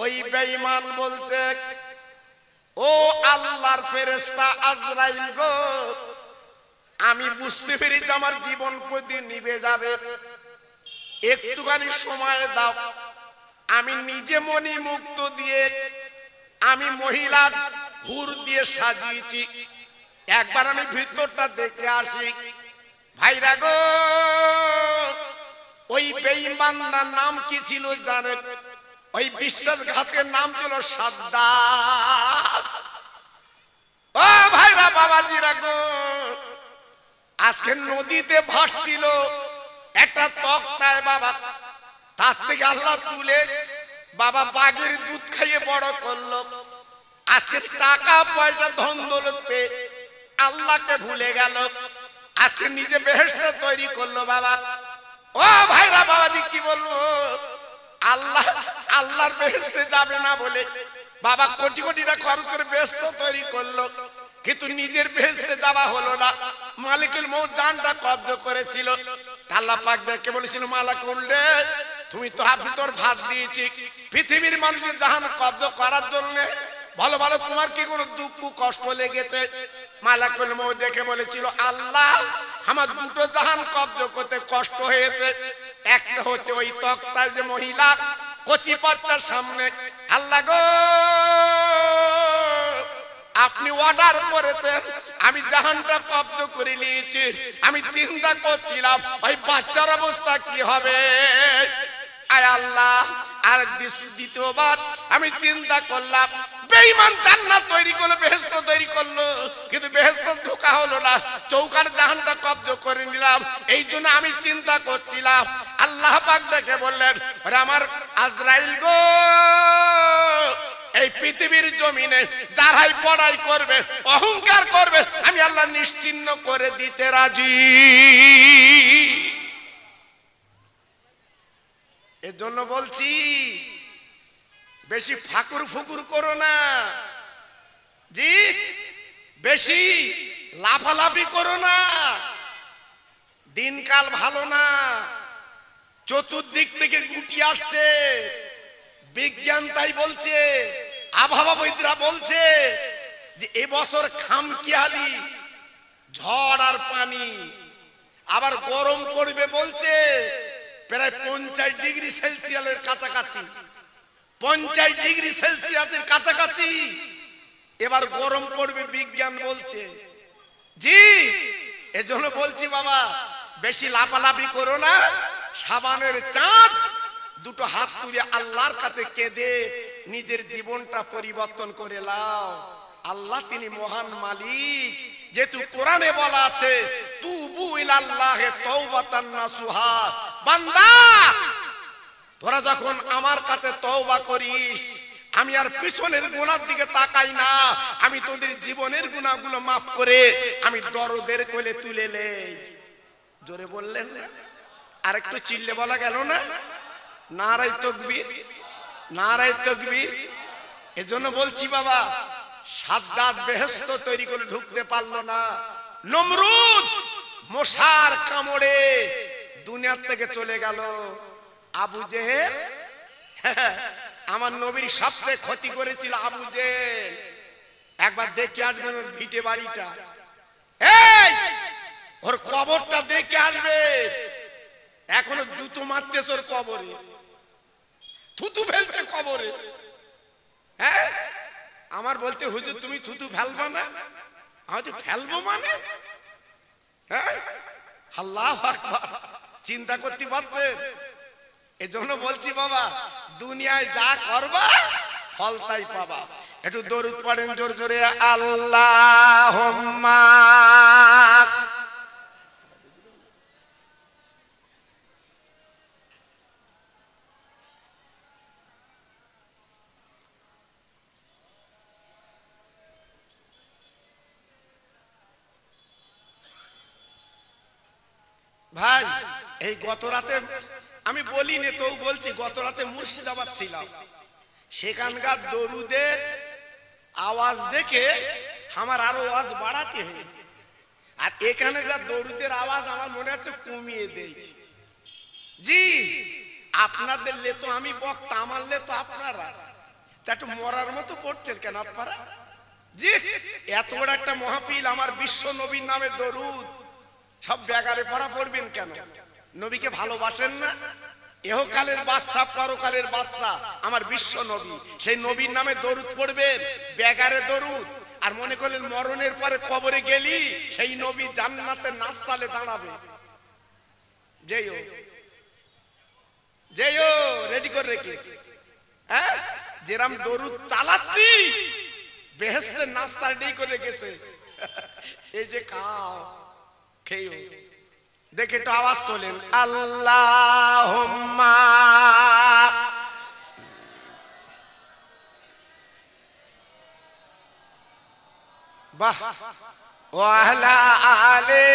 ওই বেঈমান বলছে, ও আল্লাহর ফেরেশতা আজরাইল গো, আমি বুঝতে পেরেছি আমার জীবন প্রতিদিন নিভে যাবে, একটুখানি সময় দাও। আমি নিজে মনি মুক্ত দিয়ে আমি মহিলা হুর দিয়ে সাজিয়েছি, একবার আমি ভিতরটা দেখে আসি। ভাইরা গো, ওই বেঈমানটার নাম কি ছিল জানেন? ওই বিশ্বাসঘাতের নাম ছিল সাদ্দাত। ও ভাইরা বাবাজিরা গো, আজকে নদীতে ভাসছিল একটা তক্তায় বাবা, তার থেকে আল্লাহ তুলে বাবা বাঘের দুধ খাইয়ে বড় করলো। আজকে টাকা পয়সা ধন দৌলত পেয়ে আল্লাহকে ভুলে গেল, আজকে নিজে বেহেশত তৈরি করলো বাবা। ও ভাইরা বাবাজি কি বলবো, আল্লাহর বেহেশতে যাবে না বলে বাবা কোটি কোটি টাকা খরচ করে বেহেশত তৈরি করলো, কিন্তু নিজের বেহেশতে যাওয়া হলো না। মালিকুল মউত জানটা কব্জ করেছিল, আল্লাহ পাক দেখে বলেছিল, মালাকুল রে, তুমি তো ভিতর ভাত দিয়েছি পৃথিবীর মানুষের জাহান কব্জ করার জন্য, ভালো ভালো তোমার কি কোনো দুঃখ কষ্ট লেগেছে? মালাকুল মউত দেখে বলেছিল, আল্লাহ আমার দুটো জাহান কব্জ করতে কষ্ট হয়েছে, একটা হচ্ছে ওই তক্তার যে মহিলা কচি বাচ্চার সামনে, আল্লাহ গো আপনি অর্ডার করেছেন, আমি জাহানটা কব্জ করে নিয়েছি, আমি চিন্তা করছিলাম ওই বাচ্চার অবস্থা কি হবে। আয় আল্লাহ, আর দ্বিতীয়বার আমি চিন্তা করলাম, বেঈমান জান্নাত তৈরি করলো, বেহেশত তৈরি করলো, কিন্তু বেহেশত ঢোকা হলো না, চৌকার জাহানটা কব্জ করে নিলাম। এই জন্য আমি চিন্তা করছিলাম। আল্লাহ পাক দেখে বললেন, আরে আমার আজরাইল গো, এই পৃথিবীর জমিনে যারাই বড়াই করবে, অহংকার করবে, আমি আল্লাহ নিশ্চিহ্ন করে দিতে রাজি। এর জন্য বলছি, বেশি ফাকুর ফুকুর করো না জি, বেশি লাফালাফি করো না, দিনকাল ভালো না, চতুর্দিক থেকে গুটি আসছে, বিজ্ঞান তাই বলছে, আবহাওয়াবিদরা বলছে যে এবছর খামখেয়ালি ঝড় আর পানি, আবার গরম পড়বে বলছে প্রায় 50 ডিগ্রি সেলসিয়াসের কাছাকাছি, 50 ডিগ্রি সেলসিয়াসের কাছাকাছি এবার গরম পড়বে বিজ্ঞান বলছে জি। এজন্য বলছি বাবা, বেশি লাফালাফি করো না, সাবানের চাঁদ দুটো হাত তুলে আল্লাহর কাছে কেঁদে নিজের জীবনটা পরিবর্তন করে লাও। আল্লাহ তিনি মহান মালিক, যেহেতু কোরআনে বলা আছে, তুবু ইলাল্লাহি তাওবাতান নাসুহা, বান্দা তোরা যখন আমার কাছে তওবা করিস, আমি আর পিছনের গুনার দিকে তাকাই না, আমি তোদের জীবনের গুনাহগুলো মাফ করে আমি দরদের কোলে তুলে নেই। জোরে বললেন, আর একটু চিল্লে বলা গেল না? নারায়ে তাকবীর, নারায়ে তাকবীর। এজন্য বলছি বাবা, সাদ্দাত বেহেশত তৈরি করে ঢুকতে পারলো না, নমরুদ মশার কামড়ে দুনিয়া থেকে চলে গেল। আবু জেহেল, আমার নবীর সবচেয়ে ক্ষতি করেছিল আবু জেহেল, একবার দেখে আসবেন ওর ভিটে বাড়িটা, এই ওর কবরটা দেখে আসবে, এখনো জুতো মারতেছে ওর কবরে, থুতু ফেলছে কবরে। হ্যাঁ, আমার বলতে হুজুর তুমি থুতু ফেলবা না? আমি তো ফেলবো মানে, হ্যাঁ আল্লাহু আকবার, চিন্তা করতে পারছেন? এজন্য বলছি বাবা, দুনিয়ায় যা করবা ফল তাই পাবা। একটু দরুদ পড়েন জোর জোরে, আল্লাহুম্মা। ভাই এই গত রাতে আমি বলিনি তো, বলছি গত রাতে মুর্শিদাবাদ ছিলাম, সেখানকার দরুদের আওয়াজ দেখে আমার আরো আওয়াজ বাড়াতে হয়েছে, আর এখানে যা দরুদের আওয়াজ আমার মনে হচ্ছে কমিয়ে দিয়েছি জি। আপনাদের লে তো আমি বক্তা, আমার লে তো আপনারা একটু মরার মতো পড়ছেন কেন আপনারা? জি, এত বড় একটা মাহফিল, আমার বিশ্ব নবীর নামে দরুদ, সব ব্যাগারে পড়া পড়বেন কেন? নবীকে ভালোবাসেন না? এহকালের বাদশা, পরকালের বাদশা আমার বিশ্ব নবী, সেই নবীর নামে দরুদ পড়বেন, ব্যাগারে দরুদ। আর মনে করলেন মরণের পরে কবরে গেলি সেই নবী জান্নাতের নাস্তালে দাঁড়াবে। যেও যেও রেডি করে রেখিস, হ্যাঁ, যেরাম দরুদ চালাচ্ছি বেহেশতের নাস্তা রেডি করে রেখেছে। এই যে খাও, খেয়েও। দেখে একটু আওয়াজ তোলেন, আল্লাহুম্মা বাহ ওয়া আলা আলি।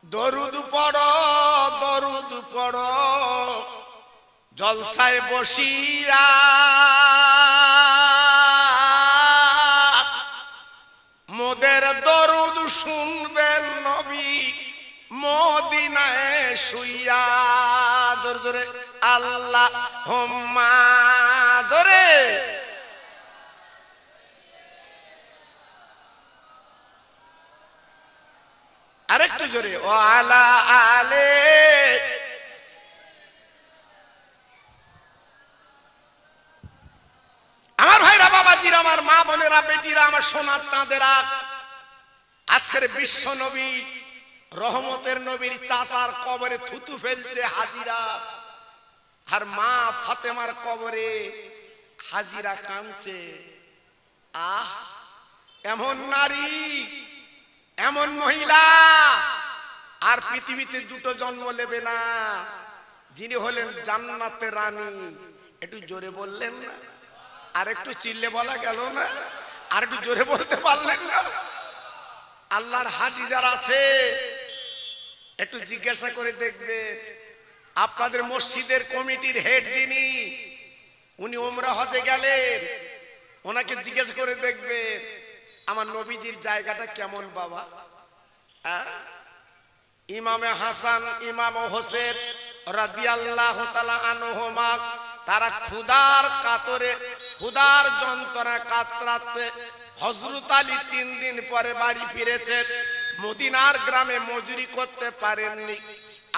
দরুদ পড়ো, দরুদ পড়ো জলসায় বসিয়া, মোদের দরুদ শুনবেন নবী মদিনায় শুইয়া। জোরে জোরে আল্লাহুম্মা, জোরে। আরেকটু জোরে, ও আলা আলে। আমার ভাইরা, বাবাজিরা, আমার মা বোনেরা, বেটিরা, আমার সোনার চাঁদেরা, আজকের বিশ্ব নবী রহমতের নবীর চাচার কবরে থুতু ফেলছে হাজিরা, আর মা ফাতেমার কবরে হাজিরা কাঁদছে। আহ, এমন নারী, এমন মহিলা আর পৃথিবীতে দুটো জন্ম নেবে না, যিনি হলেন জান্নাতের রানী। একটু জোরে বললেন না? আর একটু চিল্লে বলা গেল না? আর একটু জোরে বলতে পারলেন না? আল্লাহর হাজি যারা আছে একটু জিজ্ঞাসা করে দেখবে, আপনাদের মসজিদের কমিটির হেড যিনি, উনি উমরা হজে গেলেন, ওনাকে জিজ্ঞাসা করে দেখবে আমার নবীজির জায়গাটা কেমন বাবা। ইমামে হাসান, ইমাম হোসেন রাদিয়াল্লাহু তাআলা আনহুমা, তারা ক্ষুধার কাতরে, ক্ষুধার যন্ত্রণা কাতরাচ্ছে। হযরত আলী 3 দিন পরে বাড়ি ফিরেছে, মদিনার গ্রামে মজুরি করতে পারেননি।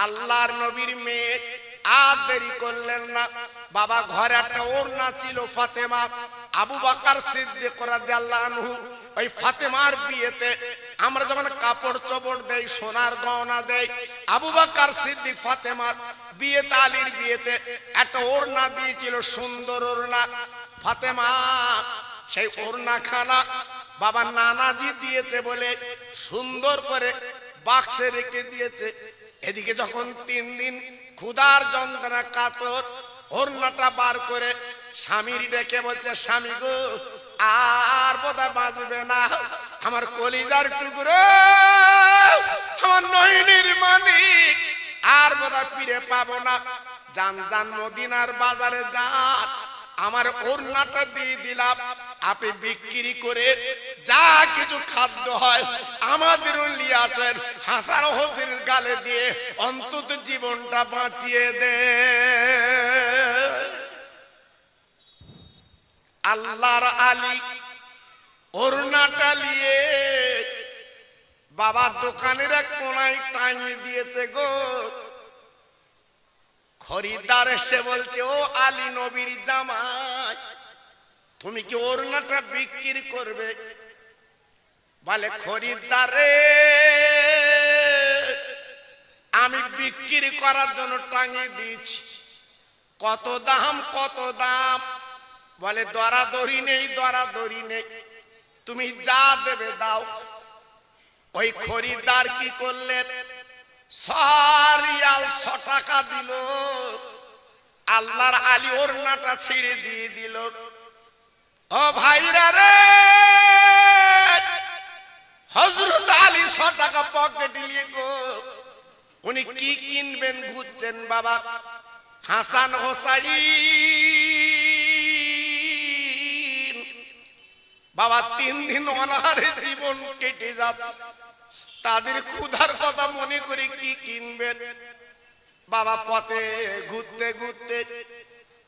আল্লাহর নবীর মেয়ে আর দেরি করলেন না, বাবা ঘরে একটা ওড়না ছিল ফাতেমা, আবু বকর সিদ্দিক রাদিয়াল্লাহু আনহু, ওই ফাতেমার বিয়েতে আমরা যেমন কাপড় চোপড় দেই, সোনার গয়না দেই, আবু বকর সিদ্দিক ফাতেমার বিয়েতে, আলীর বিয়েতে একটা ওড়না দিয়েছিল, সুন্দর ওড়না। ফাতেমা সেই ওড়না খানা বাবা নানাজি দিয়েছে বলে সুন্দর করে বাক্সে রেখে দিয়েছে। এদিকে যখন 3 দিন ক্ষুধার যন্ত্রণা কাতর, ওড়নাটা বার করে স্বামীর ডেকে বলছে, স্বামী গো আর বোধহয় বাঁচবে না, আমার কলিজার টুকরো, আমার নয়নের মানিক, আর বোধহয় ফিরে পাবো না। যান যান মদিনার বাজারে যান, আমার ওড়নাটা দিয়ে দিলাম, আপনি বিক্রি করে যা কিছু খাদ্য হয় আমাদেরও নিয়ে আসেন, হাসান হোসেনের গালে দিয়ে অন্তত জীবনটা বাঁচিয়ে দে। আল্লাহর আলী ওড়নাটা নিয়ে বাবা দোকানের এক কোনায় টাঙিয়ে দিয়েছে গো। খরিদ্দার এসে বলছে, ও আলী নবীর জামাই, তুমি কি ওড়নাটা বিক্রি করবে? বলে, খরিদ্দার রে, আমি বিক্রি করার জন্য টাঙিয়ে দিয়েছি। কত দাম, কত দাম? বলে, দরাদরি নেই, দরাদরি নেই, তুমি যা দেবে দাও। ওই খরিদ্দার কি করলেন, 100 রিয়াল 100 টাকা দিল। আল্লাহর আলী ওড়নাটা ছিঁড়ে দিয়ে দিল। ও ভাইরা রে, হযরত আলী 100 টাকা পকেটে নিয়ে গো, উনি কি কিনবেন ঘুরছেন বাবা। হাসান হোসাইন বাবা 3 দিন অনাহারে জীবন কেটে যাচ্ছে, তাদের ক্ষুধার কথা মনে করে কি বাবা পথে ঘুরতে ঘুরতে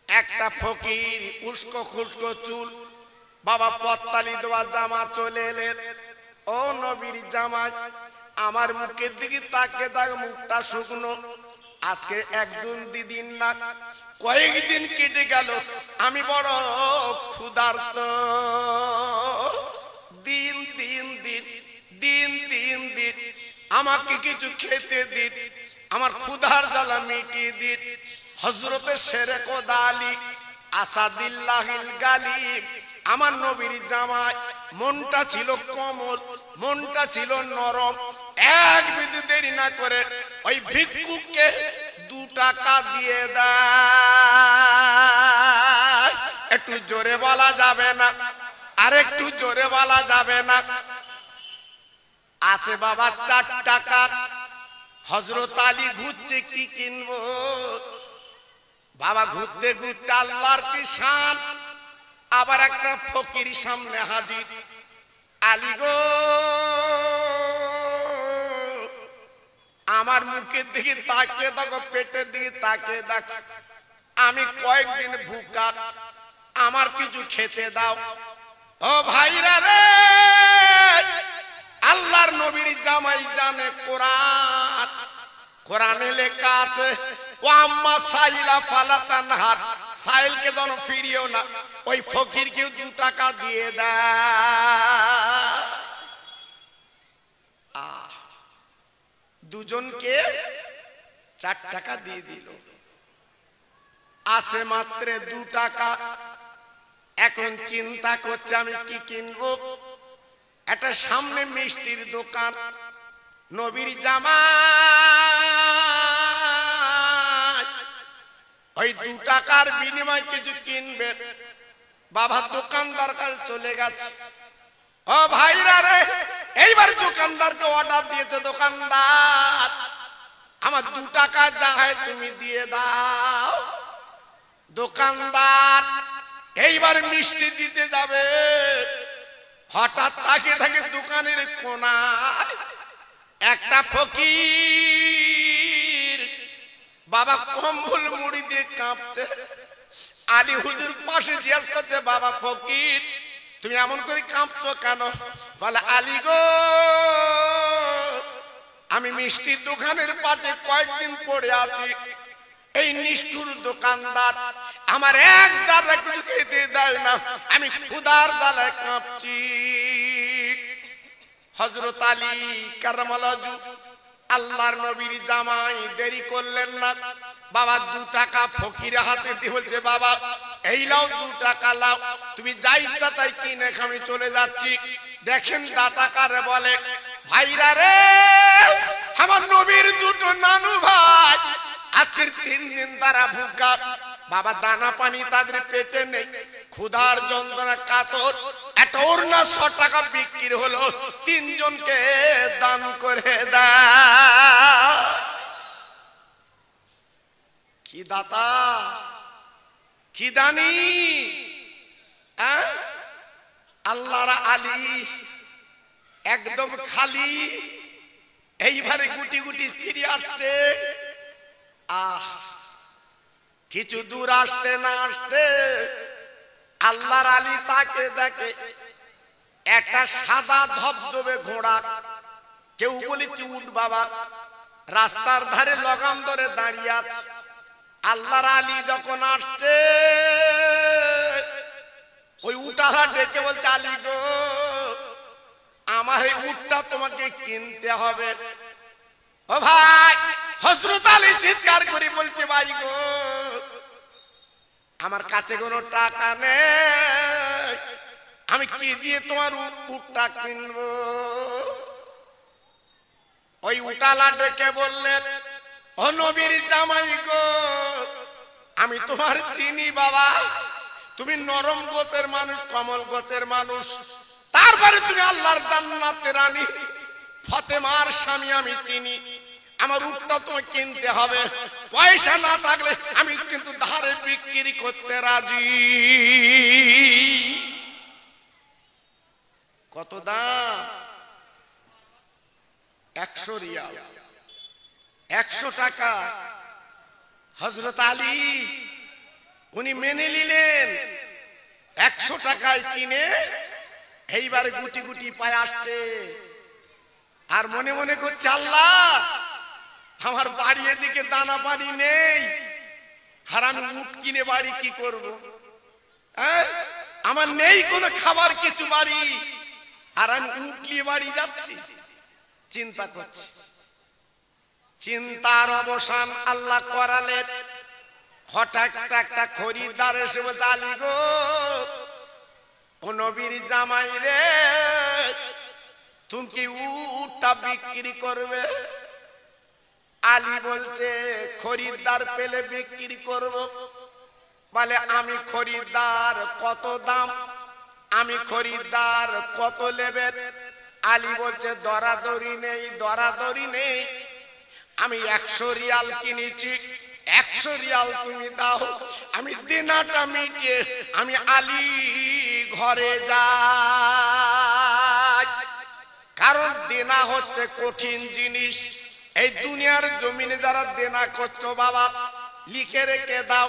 একটা ফকির উস্কো খুস্কো চুল, বাবা পত্তালি দেওয়া জামা চলে এলেন। ও নবীর জামাই, আমার মুখের দিকে তাকে তাক, মুখটা শুকনো। আজকে একদিন দিদিন না কয়েকদিন কেটে গেল, আমি বড় ক্ষুধার্ত। দিন দিন দিন দিন দিন দিন আমাকে কিছু খেতে দিন, আমার ক্ষুধার জ্বালা মিটিয়ে দিন। হযরতে শেরে কোদালি আসাদুল্লাহিল গালিব, আমার নবীর জামাই মনটা ছিল কোমল, মনটা ছিল নরম। এক বিন্দু দেরি না করে ওই ভিক্ষুককে 2 টাকা দিয়ে দেয়। একটু জোরে বলা যাবে না? আর একটু জোরে বলা যাবে না? আসে বাবা 4 টাকা। হযরত আলী ঘুরছে কি কিনবো, বাবা ঘুরতে ঘুরতে আল্লাহর কি শান, আবার একটা ফকির সামনে হাজির। আলী গো, আমার মুখের দিকে তাকিয়ে দেখো, পেটের দিকে তাকিয়ে দেখো, আমি কয়েকদিন ভুকা, আমার কিছু খেতে দাও। ও ভাইরা রে, আল্লাহর নবীর জামাই জানে কোরআন, কোরআনে লেখা আছে ও আম্মা সাইলা ফালা তানহার, সাইলকে যেন ফিরিও না, ওই ফকিরকে 2 টাকা দিয়ে দেয়। দুজনকে 4 টাকা দিয়ে দিল। আসে মাত্র 2 টাকা। এখন চিন্তা করছে আমি কি কিনবো। একটা সামনে মিষ্টির দোকান, নবীর জামাই ওই 2 টাকার বিনিময়ে কিছু কিনবে। বাবা দোকানদার কাছে চলে গেছে। ও ভাইরা রে, এইবার দোকানদারকে অর্ডার দিয়েছে, দোকানদার আমার 2 টাকা যা হয় তুমি দিয়ে দাও। দোকানদার এইবার মিষ্টি দিতে যাবে, হঠাৎ তাকিয়ে থাকে দোকানের কোনায় একটা ফকির, বাবা কম্বল মুড়ি দিয়ে কাঁপছে। আলী হুজুর পাশে জিজ্ঞেস করছে, বাবা ফকির তুমি এমন করে কাঁপছো কেন? বলে আলী গো, আমি মিষ্টির দোকানের পাশে কয়েকদিন পড়ে আছি, এই নিষ্ঠুর দোকানদার আমার এক জায়গা কিছু খেতে দেয় না, আমি ক্ষুধার জ্বালায় কাঁপছি। হযরত আলী কারামাল্লাহু ওয়াজহু আল্লাহর নবীর জামাই দেরি করলেন না, বাবা 2 টাকা ফকিরের হাতে দিয়ে বলছে, বাবা এই নাও 2 টাকা লাও, তুমি যাই ইচ্ছা তাই কিনে আমি চলে যাচ্ছি। দেখেন দাতা কারে বলে। ভাইরা রে, আমার নবীর 2 নানু ভাই আজকের 3 দিন তারা ভুকা, বাবা দানা পানি তাদের পেটে নেই, ক্ষুধার যন্ত্রণা কাতর। একটা ওড়না 100 টাকা বিক্রি হলো, 3 জনকে দান করে দাও। কি দাতা, কি দানি। আল্লাহর আলী একদম খালি, এইবারে গুটি গুটি ফিরে আসছে। কিছু দূর আসতে না আসতে আল্লাহর আলী তাকে দেখে একটা সাদা ধবধবে ঘোড়া, কেউ বলেছে উট বাবা, রাস্তার ধারে লগাম ধরে দাঁড়িয়ে আছে। আল্লাহর আলী যখন আসছে, ওই উটালা ডেকে বলছে, আলী গো, আমার এই উটটা তোমাকে কিনতে হবে। ও ভাই, হযরত আলী চিৎকার করে বলছে, ভাই গো, আমার কাছে কোনো টাকা নেই, আমি কি দিয়ে তোমার উটটা কিনবো? ওই উটালা ডেকে বললেন, ও নবীর জামাই গো, আমি তোমার চিনি বাবা, তুমি নরম গোছের মানুষ, কমল গোছের মানুষ, তারপরে তুমি আল্লাহর জান্নাতের রানী ফাতেমার স্বামী আমি চিনি, আমার উটটা তোমাকে কিনতে হবে, পয়সা না থাকলে আমি কিন্তু ধারে বিক্রি করতে রাজি। কত দাম? 100 রিয়াল, 100 টাকা। হযরত আলী উনি মেনে নিলেন, 100 টাকায় কিনে এইবার গুটি গুটি পায়ে আসছে, আর মনে মনে করছে আল্লাহ আমার বাড়ি এদিকে দানা পানি নেই, আর আমি উট কিনে বাড়ি কি করব? আমার নেই কোনো খাবার কিছু বাড়ি, আর আমি উট নিয়ে বাড়ি যাচ্ছি। চিন্তা করছি, চিন্তার অবসান আল্লাহ করালেন। হঠাৎ একটা খরিদ্দার এসে বলছে, আলী গো, ও নবীর জামাই রে, তুমি কি উটটা বিক্রি করবে? আলী বলছে, খরিদ্দার পেলে বিক্রি করব। বলে, আমি খরিদ্দার, কত দাম? আমি খরিদ্দার, কত নেবেন? আলী বলছে, দরাদরি নেই, দরাদরি নেই, আমি 100 রিয়াল কিনেছি, 100 রিয়াল তুমি দাও, আমি দেনাটা মিটিয়ে আমি আলী ঘরে যাই। কারণ দেনা হচ্ছে কঠিন জিনিস। এই দুনিয়ার জমিনে যারা দেনা করছো বাবা, লিখে রেখে দাও,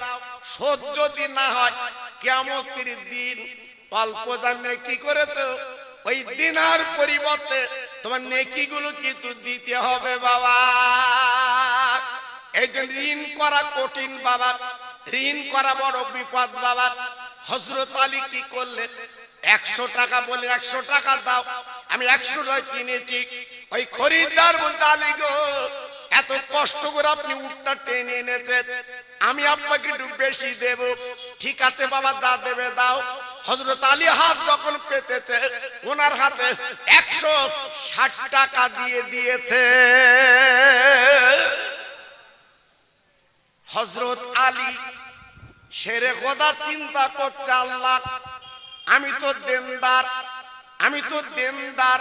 শোধ যদি না হয় কিয়ামতের দিন অল্প জানে কি করেছো, ওই দিনার পরিবর্তে তোমার নেকিগুলো কিন্তু দিতে হবে বাবা। এই জন্য ঋণ করা কঠিন বাবা, ঋণ করা বড় বিপদ বাবা। হযরত আলী কি করলেন? 100 টাকা বলে, 100 টাকা দাও, আমি 100 টাকা কিনেছি। ওই খরিদ্দার বলতে, আলী গো, এত কষ্ট করে আপনি উটটা টেনে এনেছেন, আমি আপনাকে একটু বেশি দেব। ঠিক আছে বাবা, যা দেবে দাও। হযরত আলী হাত যখন পেতেছে, ওনার হাতে 160 টাকা দিয়ে দিয়েছে। হযরত আলী শেরে খোদা চিন্তা করছে, আল্লাহ আমি তো দেনদার, আমি তো দেনদার,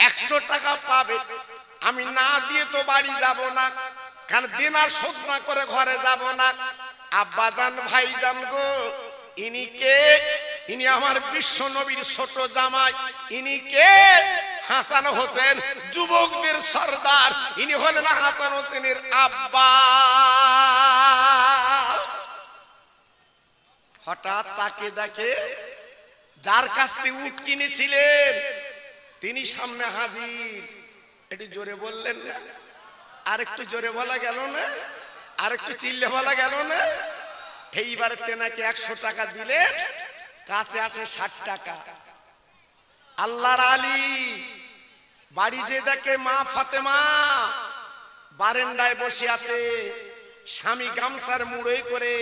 100 টাকা পাবে, আমি না দিয়ে তো বাড়ি যাব না, কারণ দেনা শোধ না করে ঘরে যাব না। আব্বাজান ভাইজান গো, ইনি কে? ইনি আমার বিশ্ব নবীর ছোট জামাই। ইনি কে? হাসান হোসেন, যুবকদের সর্দার। ইনি হলেন হাসান হোসেনের আব্বা। হঠাৎ তাকে দেখে, যার কাছ থেকে উট কিনেছিলেন তিনি সামনে হাজির। একটু জোরে বললেন না? আর একটু জোরে বলা গেল না? আর একটু চিল্লে বলা গেল না? এইবারে তেনাকে 100 টাকা দিলেন, কাছে আছে 60 টাকা। আল্লাহর আলী বাড়ি যে দেখে মা ফাতেমা বারান্দায় বসে আছে, স্বামী গামছার মুড়োই করে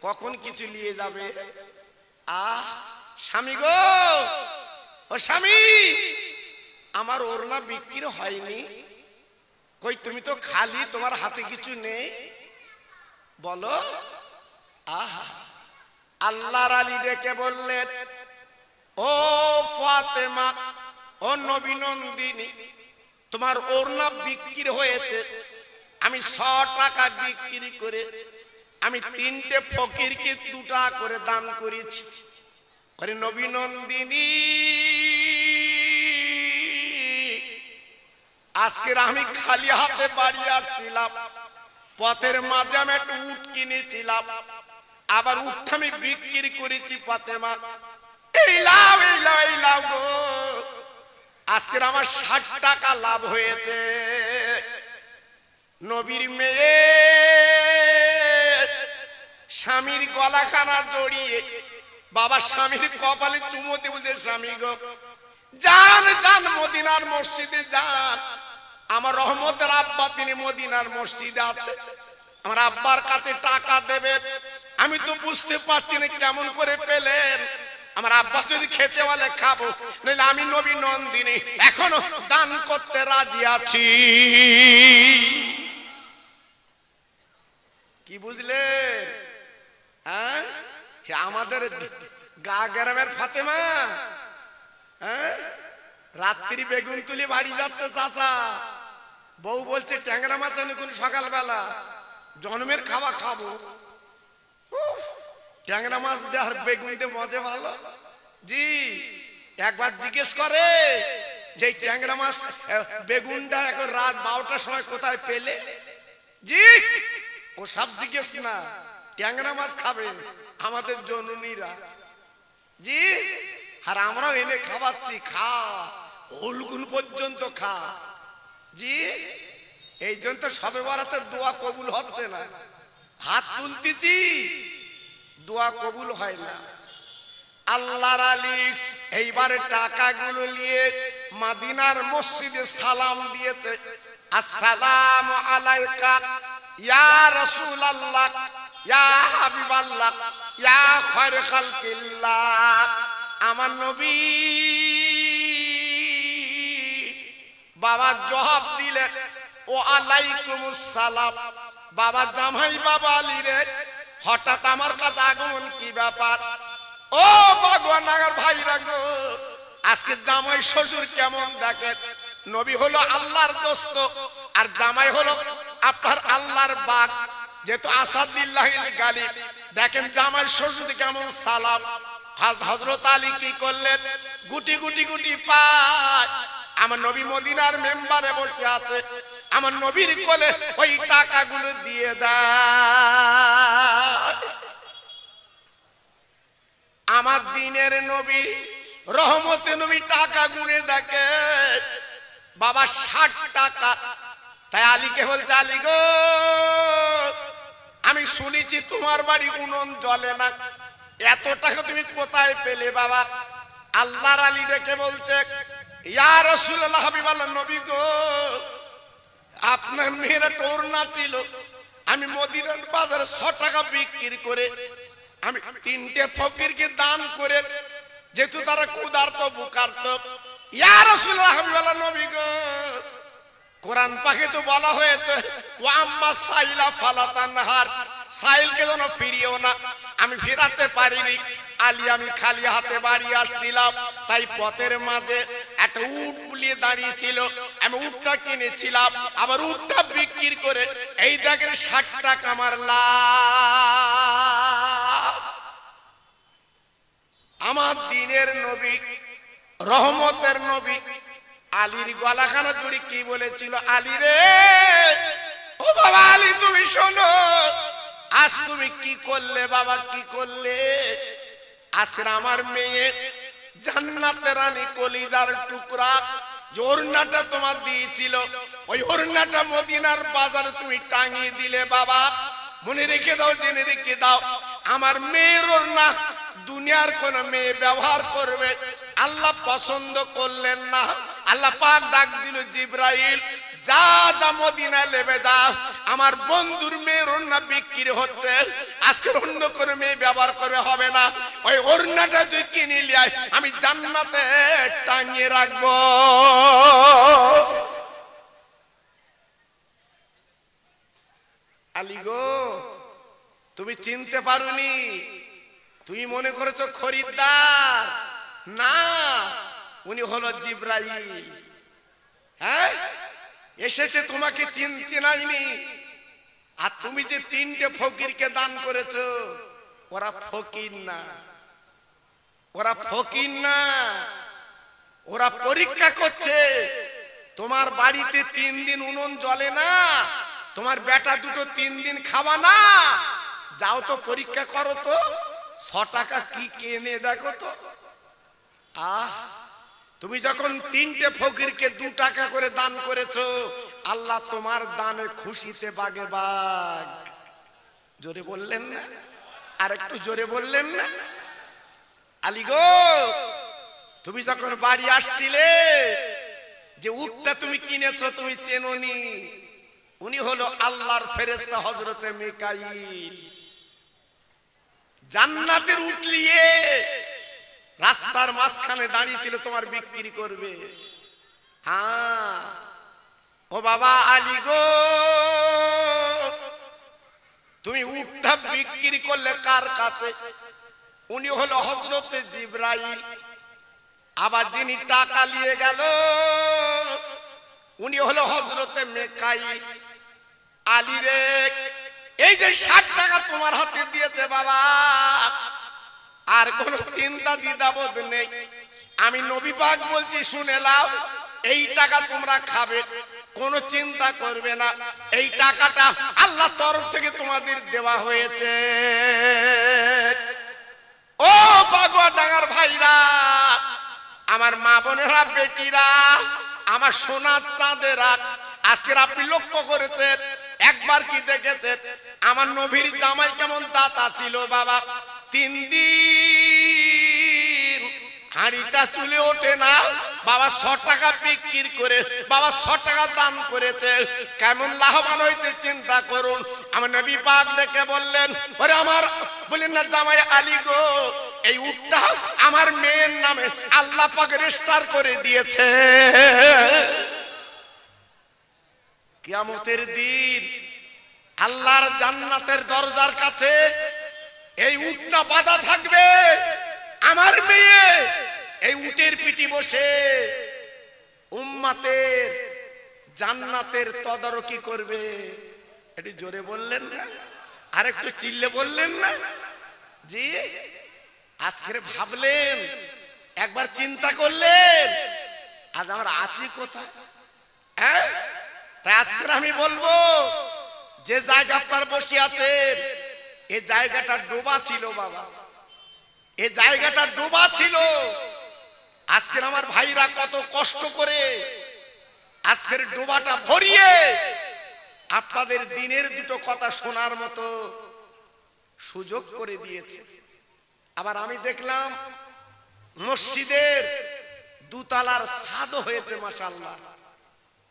কখন কিছু নিয়ে যাবে। স্বামী গো, ও স্বামী, আমার ওড়না বিক্রি হয়নি। কই, তুমি তো খালি, তোমার হাতে কিছু নেই, বলো। আল্লাহর আলী ডেকে বললেন, ও ফাতেমা, ও নবী নন্দিনী, তোমার ওড়না বিক্রি হয়েছে, আমি 100 টাকা বিক্রি করে আমি 3টে ফকিরকে 2 টাকা করে দান করেছি। আরে নবী নন্দিনী, আজকের আমি খালি হাতে বাড়ি আসছিলাম, পথের মাঝে আমি একটা উট কিনেছিলাম, আবার উটটা আমি বিক্রি করেছি। ফাতেমা, এই লাভ, এই লাভ, এই লাভ গো, আজকের আমার 60 টাকা লাভ হয়েছে। নবীর মেয়ে স্বামীর গলাখানা জড়িয়ে বাবা স্বামীর কপালে চুমো দেবে, স্বামী গো, যান যান মদিনার মসজিদে যান, আমার রহমতের আব্বা তিনি মদিনার মসজিদে আছে, আমার আব্বার কাছে টাকা দেবে। আমি তো বুঝতে পারছি না কেমন করে পেলেন, আমার আব্বা যদি খেতে বলে খাবো, নইলে আমি নবী নন্দিনী এখনো দান করতে রাজি আছি। কি বুঝলে? হ্যাঁ, আমাদের গা গ্রামের ফাতেমা, হ্যাঁ, রাত্রি বেগুন তুলি বাড়ি যাচ্ছে চাচা, বউ বলছে ট্যাংরা মাছ আনুন সকালবেলা, জন্মের খাওয়া খাবো। ট্যাংরা মাছ দিয়ে আর বেগুন দিয়ে মজা ভালো। জি, একবার জিজ্ঞেস করে যে ট্যাংরা মাছ বেগুনটা এখন রাত 12টার সময় কোথায় পেলে? জি, ও সব জিজ্ঞেস না, ট্যাংরা মাছ খাবে আমাদের জননীরা জি, আর আমরাও এনে খাওয়াচ্ছি, খা হুলগুল পর্যন্ত খা জি। এই জন্য তো সবে বরাতের দোয়া কবুল হচ্ছে না, হাত তুলতেছি দোয়া কবুল হয় না। আল্লাহর আলী এইবারে টাকাগুলো নিয়ে মদিনার মসজিদে সালাম দিয়েছে, আসসালামু আলাইকা ইয়া রাসূলুল্লাহ ইয়া হাবিবাল্লাহ ইয়া খায়রুল খালকিল্লাহ। আমার নবী বাবা জবাব দিলেন ও আলাইকুমুস সালাম। বাবা জামাই বাবা আলী রে, হঠাৎ আমার কাছে আগমন, কি ব্যাপার? ও ভগবান নাগার ভাইরা গো, আজকে জামাই শ্বশুর কেমন দেখেন। নবী হলো আল্লাহর দোস্ত আর জামাই হলো আপনার আল্লাহর বাগ, যেহেতু আসাদুল্লাহিল গালিব। দেখেন জামাই শ্বশুর কেমন সালাম। হযরত আলী কি করলেন? গুটি গুটি গুটি পায় আমার নবী মদিনার মেম্বারে বসে আছে, আমার নবীর কোলে ওই টাকাগুলো দিয়ে দেয়। আমার দিনের নবী রহমতে নবী টাকা গুনে দেখে বাবা 60 টাকা। তাই আলীকে বলছে, আলী গো আমি শুনেছি তোমার বাড়ি উনুন জ্বলে না, এত টাকা তুমি কোথায় পেলে বাবা? আল্লাহর আলী ডেকে বলছে, ইয়া রাসূলুল্লাহ হাবিবাল্লাহ নবী গো, আপনার মেয়েরা টোরনা ছিল, আমি মদিনার বাজারে 100 টাকা বিক্রি করে আমি 3টে ফকিরকে দান করে, যেহেতু তারা ক্ষুধার্ত বুকার্ত। ইয়া রাসূলুল্লাহ হাবিবাল্লাহ নবী গো, কোরআন পাকে তো বলা হয়েছে ওয়া আম্মা সাইলা ফালা তানহার, সাইলকে যেন ফিরিও না। আমি ফিরাতে পারিনি আলী, আমি খালি হাতে বাড়ি আসছিলাম, তাই পথের মাঝে একটা উট বুলিয়ে দাঁড়িয়ে ছিল, আমি উটটা কিনেছিলাম, আবার উটটা বিক্রি করে এই দেখেন 60 টাকা আমার লাভ। আমার দিনের নবী রহমতের নবী আলীর গলাখানা জুড়ে কি বলেছিল? আলী রে, ও বাবা আলী তুমি শোনো, আজ তুমি কি করলে বাবা, কি করলে? আজকে আমার মেয়ে জান্নাতের রানী কলিজার টুকরা যে ওড়নাটা তোমার দিয়েছিল, ওই ওড়নাটা মদিনার বাজারে তুমি টাঙিয়ে দিলে বাবা। মনে রেখে দাও, জেনে রেখে দাও, আমার মেয়ের ওড়না দুনিয়ার কোন মেয়ে ব্যবহার করবে আল্লাহ পছন্দ করলেন না। আল্লাহ পাক ডাক দিল, জিবরাইল যা যা মদিনায় নেবে যা, আমার বন্ধুর মেয়ের ওড়না বিক্রি হচ্ছে, আজকে অন্য কোনো মেয়ে ব্যবহার করবে হবে না, ওই ওড়নাটা তুই কিনে নিয়ে আয়, আমি জান্নাতে টাঙিয়ে রাখবো। আলী গো তুমি চিনতে পারোনি, তুমি মনে করেছো খরিদ্দার, না উনি হলো জিবরাইল। হ্যাঁ এসেছে তোমাকে চিনাইনি। আর তুমি যে 3টে ফকিরকে দান করেছো, ওরা ফকির না, ওরা ফকির না, ওরা পরীক্ষা করছে। তোমার বাড়িতে 3 দিন উনুন জ্বলে না, তোমার বেটা দুটো 3 দিন খাওয়া না, যাও তো পরীক্ষা করো তো 100 টাকা কি কেনে দেখো তো। আহ তুমি যখন 3টে ফকিরকে 2 টাকা করে দান করেছো, আল্লাহ তোমার দানে খুশিতে বাগে বাগ। জোরে বললেন না? আর একটু জোরে বললেন না? আলী গো তুমি যখন বাড়ি আসছিলে, যে উটটা তুমি কিনেছো তুমি চেনোনি, উনি হলো আল্লাহর ফেরেশতা হযরতে মিকাইল। জান্নাতের উট নিয়ে রাস্তার মাঝখানে দাঁড়িয়ে ছিল, তোমার বিক্রি করবে। হ্যাঁ ও বাবা আলী গো, তুমি উটটা বিক্রি করলে কার কাছে? উনি হলো হযরতে জিবরাইল। আবার যিনি টাকা নিয়ে গেল উনি হলো হযরতে মিকাইল। আলী রে, এই যে 60 টাকা তোমার হাতে দিয়েছে বাবা, আর কোন চিন্তা দ্বিধাবোধ নেই। আমি নবী পাক বলছি শুনে নাও, এই টাকা তোমরা খাবে, কোনো চিন্তা করবে না, এই টাকাটা আল্লাহ তরফ থেকে তোমাদের দেওয়া হয়েছে। ও বাগুয়া ডাঙ্গার ভাইরা, আমার মা বোনেরা, বেটিরা, আমার সোনার চাঁদেরা, আজকের আপনি লক্ষ্য করেছেন, একবার কি দেখেছেন আমার নবীর জামাই কেমন দাতা ছিল বাবা? 3 দিন হাঁড়িটা চুলে ওঠে না বাবা, 100 টাকা বিক্রি করে বাবা 100 টাকা দান করেছে, কেমন লাভবান হয়েছে চিন্তা করুন। আমার নবী পাক দেখে বললেন, ওরে আমার, বলেন না জামাই আলী গো, এই উটটা আমার মেয়ের নামে আল্লাহ পাক রেজিস্টার করে দিয়েছে। কিয়ামতের দিন আল্লাহর জান্নাতের দরজার কাছে এই উটটা বাঁধা থাকবে, আমার মেয়ে এই উটের পিঠে বসে উম্মতের জান্নাতের তদারকি করবে। একটু জোরে বললেন না, আর একটু চিল্লে বললেন না? জি, আজকে ভাবলেন, একবার চিন্তা করলেন, আজ আমরা আছি কোথায়? হ্যাঁ, তাই আজকে আমি বলবো, যে জায়গা আপনার বসে আছেন এই জায়গাটা ডোবা ছিল বাবা, এই জায়গাটা ডোবা ছিল। আজকের আমার ভাইরা কত কষ্ট করে আজকের ডোবাটা ভরিয়ে আপনাদের দিনের দুটো কথা শোনার মতো সুযোগ করে দিয়েছে। আবার আমি দেখলাম মসজিদের 2 তলার ছাদ হয়েছে, মাশাআল্লাহ।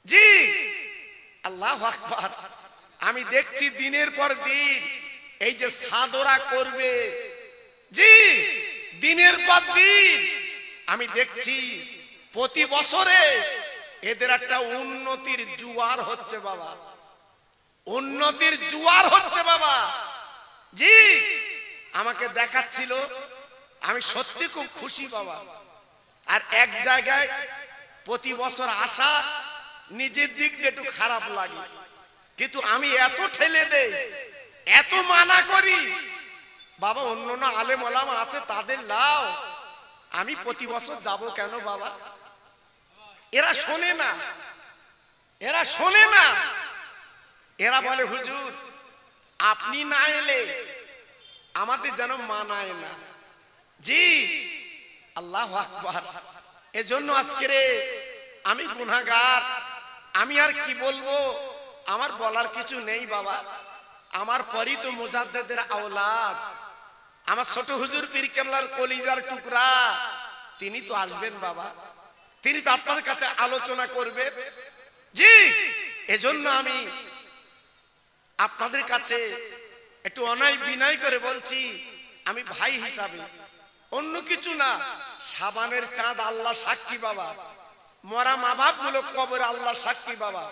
জি, আল্লাহু আকবার। আমি দেখছি দিনের পর দিন এই যে ছাদরা করবে, জি, দিনের পর দিন আমি দেখছি প্রতি বছরে এদের একটা উন্নতির জোয়ার হচ্ছে বাবা, উন্নতির জোয়ার হচ্ছে বাবা। জি, আমাকে দেখাচ্ছিল, আমি সত্যি খুব খুশি বাবা। আর এক জায়গায় প্রতি বছর আসা নিজের দিক দিয়ে একটু খারাপ লাগে, কিন্তু আমি এত ঠেলে দেই, এত মানা করি বাবা, অন্য না আলেম ওলামা আছে তাদের লাও, আমি প্রতি বছর যাব কেন বাবা? এরা শোনে না, এরা শোনে না। এরা বলে হুজুর আপনি না এলে আমাদের যেন মানায় না। জি, আল্লাহু আকবার। এজন্য আজকে আমি গুনাহগার, আমি আর কি বলবো, আমার বলার কিছু নেই বাবা। আমার পরই তো মুজাদ্দেদের আওলাদ, আমার ছোট হুজুর পীর কেবলার কলিজার টুকরা, তিনি তো আসবেন বাবা, তিনি তো আপনাদের কাছে আলোচনা করবেন। জি, এজন্য আমি আপনাদের কাছে একটু অনাই বিনয় করে বলছি, আমি ভাই হিসাবে, অন্য কিছু না। সাবানের চাঁদ আল্লাহ সাক্ষী বাবা, মরা মা বাপ গুলো কবর আল্লাহ সাক্ষী বাবা।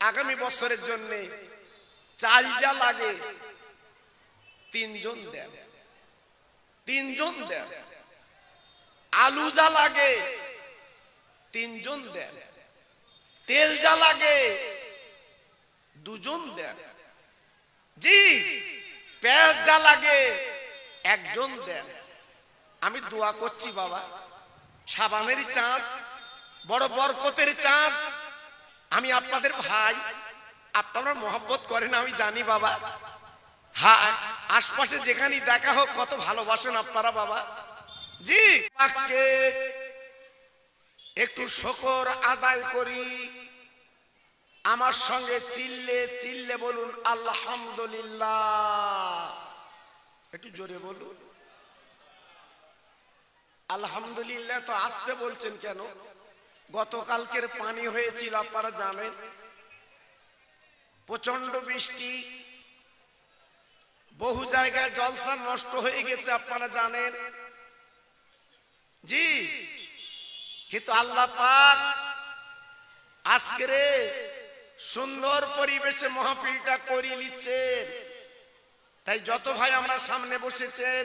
আগামী বছরের জন্য চাল যা লাগে 3 জন দেন, 3 জন দেন। আলু যা লাগে 3 জন দেন, তেল যা লাগে 2 জন দেন। জি, পেঁয়াজ যা লাগে 1 জন দেন। আমি দোয়া করছি বাবা, সাবানের চাঁদ বড় বরকতের চাঁদ। আমি আপনাদের ভাই, আপনারা মহব্বত করেন আমি জানি বাবা। হ্যাঁ, আশপাশে যেখানেই দেখা হোক কত ভালোবাসেন আপনারা বাবা। জি, একটু শুকর আদায় করি, আমার সঙ্গে চিল্লে চিল্লে বলুন আলহামদুলিল্লাহ। একটু জোরে বলুন আলহামদুলিল্লাহ। তো আসতে বলছেন কেন? গতকালকের পানি হয়েছিল আপনারা জানেন, প্রচন্ড বৃষ্টি, বহু জায়গায় জলসা নষ্ট হয়ে গেছে আপনারা জানেন। জি, কিন্তু আল্লাহ পাক আজকে সুন্দর পরিবেশে মাহফিলটা করিয়ে নিচ্ছেন। তাই যত ভাই আমরা সামনে বসেছেন,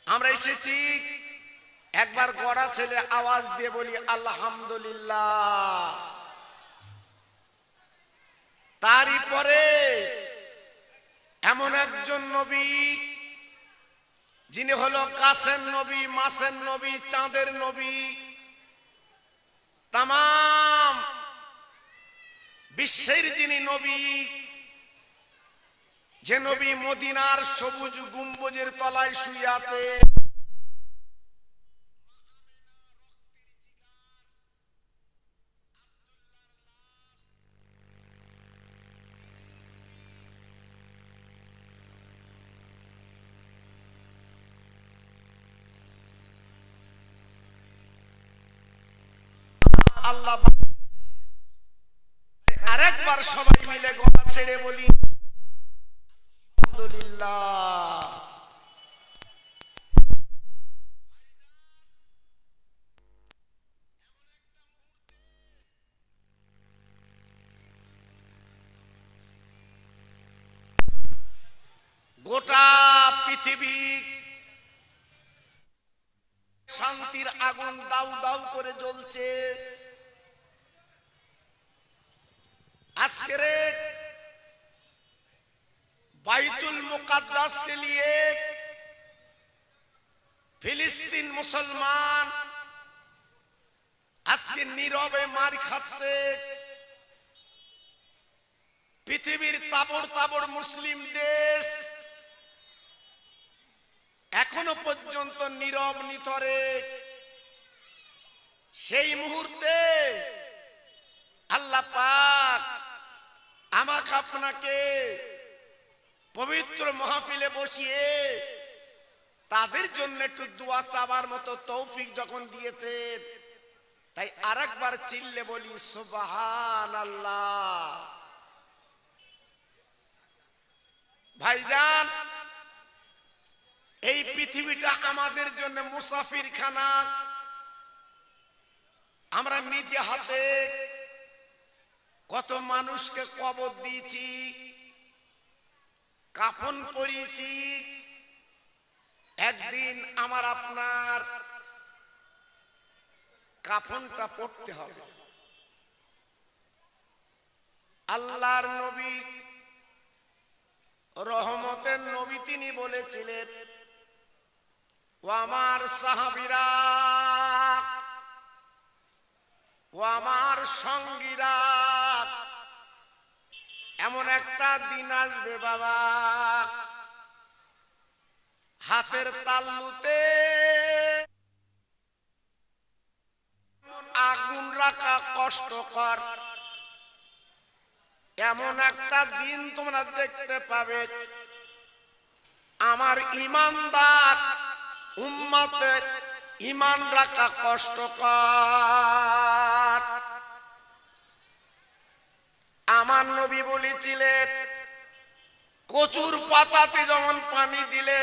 আমরা এসেছি একবার গড়া ছেলে আওয়াজ দিয়ে বলি আলহামদুলিল্লাহ। তারই পরে এমন একজন নবী যিনি হলো গাছের নবী, মাছের নবী, চাঁদের নবী, তামাম বিশ্বের যিনি নবী, যে নবী মদিনার সবুজ গম্বুজের তলায় শুয়ে আছে, আল্লাহ আরেকবার সবাই মিলে গলা ছেড়ে বলি আলহামদুলিল্লাহ। গোটা পৃথিবী শান্তির আগুন দাউ দাউ করে জ্বলছে। আজকের বাইতুল মুকাদ্দাস কে লিয়ে ফিলিস্তিন মুসলমান আজকে নীরবে মার খাচ্ছে। পৃথিবীর তাবড় তাবড় মুসলিম দেশ এখনো পর্যন্ত নীরব নিথরে। সেই মুহূর্তে আল্লাহ পাক আমাকে আপনাকে পবিত্র মাহফিলে বসিয়ে তাদের জন্য একটু দোয়া চাবার মতো তৌফিক যখন দিয়েছে, তাই আরেকবার চিল্লে বলি সুবহানাল্লাহ। ভাইজান, এই পৃথিবীটা আমাদের জন্য মুসাফির খানা। আমরা নিজে হাতে কত মানুষকে কবর দিয়েছি, কাফন পরিয়েছি। একদিন আমার আপনার কাফনটা পড়তে হবে। আল্লাহর নবী, রহমতের নবী, তিনি বলেছিলেন, ও আমার সাহাবীরা, ও আমার সঙ্গীরা, এমন একটা দিন আসবে বাবা, হাতের তালুতে আগুন রাখা কষ্টকর। এমন একটা দিন তোমরা দেখতে পাবে, আমার ঈমানদার উম্মতের ঈমান রাখা কষ্টকর। আমার নবী বলেছিলেন, কচুর পাতাতে যেমন পানি দিলে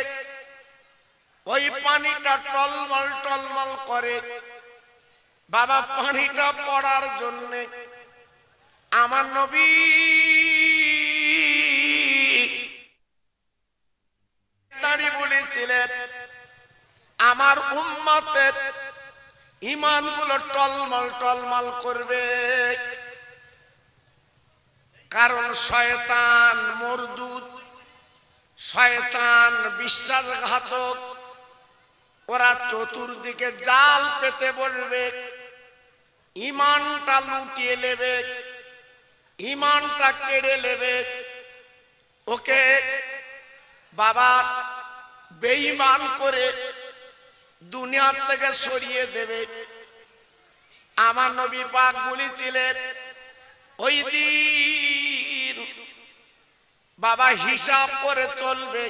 ওই পানিটা টলমল টলমল করে, বাবা পানিটা পড়ার জন্য আমার নবী দাঁড়িয়ে বলেছিলেন, আমার উম্মতের ঈমানগুলো টলমল টলমল করবে, কারণ শয়তান মরদুদ, শয়তান বিশ্বাসঘাতক, ওরা চতুর্দিকে জাল পেতে বলবে, ঈমানটা লুটিয়ে নেবে, ঈমানটা কেড়ে নেবে, ওকে বাবা বেঈমান করে দুনিয়া থেকে সরিয়ে দেবে। আমার নবী পাক বলেছিলেন, ওই দিন বাবা হিসাব করে চলবে,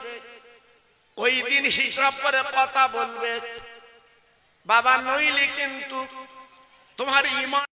ওই দিন হিসাব করে কথা বলবে বাবা, নইলে কিন্তু তোমার ঈমান